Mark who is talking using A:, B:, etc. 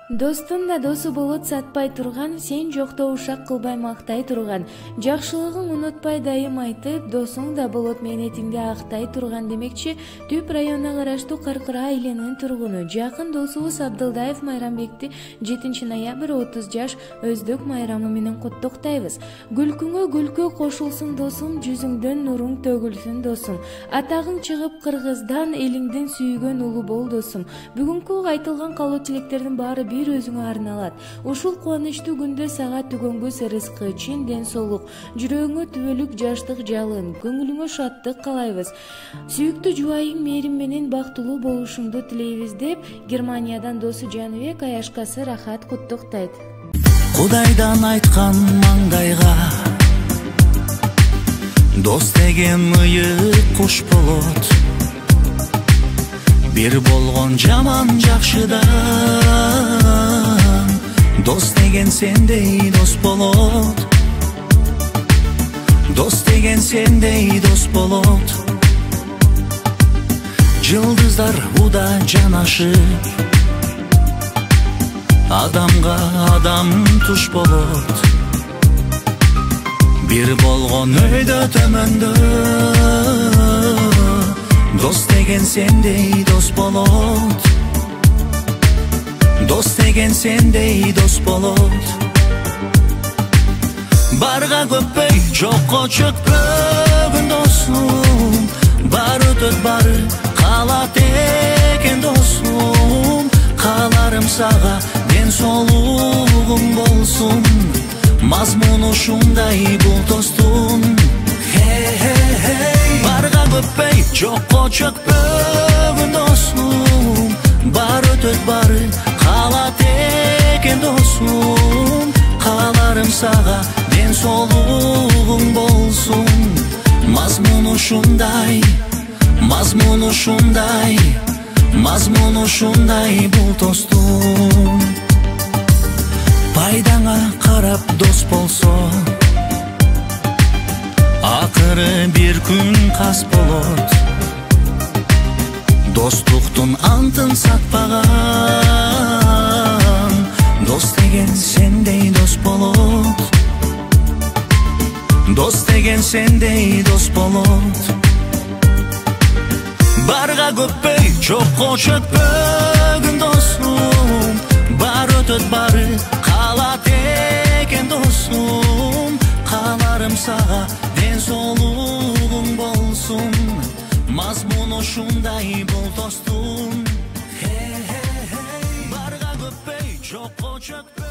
A: Достун да досу болот сатпай турган, сен жокто ушак кылбай мактай турган, жакшылыгың унутпай дайым айтып, досуң да болот мээнетиңди актай турган демекчи, Түп районуна караштуу Каркыра айленин тургуну жакын досубуз Абдылдаев Майрамбекти 7 ноябрь 30 жаш өздүк майрамы менен куттуктайбыз. Күлкүңө күлкү кошулсун досум, жүзүңдөн нуруң төгүлсүн досум. Атагың чыгып Кыргыздан, элиңдин сүйгөн улу бол досум. Бүгүнкү айтылган каалоо тилектердин баары бир өзүңө арналат. Ушул кубанычтуу күндө сага түгөнгүс рызкы, чин ден соолук, жүрөгүңө түбөлүк жаштык жалын, көңүлүңө шаттык каалайбыз. Сүйүктүү жубайың мээрим менен бактылуу болушуңду тилейбиз деп Германиядан досу Жаныбек аяшкасы Рахат куттуктайт.
B: Кудайдан айткан маңдайга дос деген ыйык куш болот. Бир болгон жаман жакшыдан дос деген сендей дос болот. Дос деген сендей дос болот. Жылдыздар уда жанашып, адамга адам туш болот. Бир болгон өйдө төмөндө дос деген сендей дос болот. Дос деген сендей дос болот. Барга көппөй, жокко чөкпөгөн досум, бар өтөт бары калат экен досум. Кааларым сага ден соолугуң болсун, мазмуну ушундай бул достун. Барга көппөй, жокко чөкпөгөн досум, бар өтөт бары калат экен досум. Кааларым сага ден соолугуң болсун, мазмуну ушундай, мазмуну ушундай, мазмуну ушундай бул достун. Пайдаңа карап дос болсо, акыры бир күн кас болот. Достуктун антын сатпаган дос деген сендей дос болот. Дос деген сендей дос болот. Барга көппөй, жокко чөкпөгөн досум, бар өтөт бары калат экен досум. Кааларым сага ден соолугуң болсун, мазмуну ушундай бул достун. Барга көппөй, жокко чөкпөй.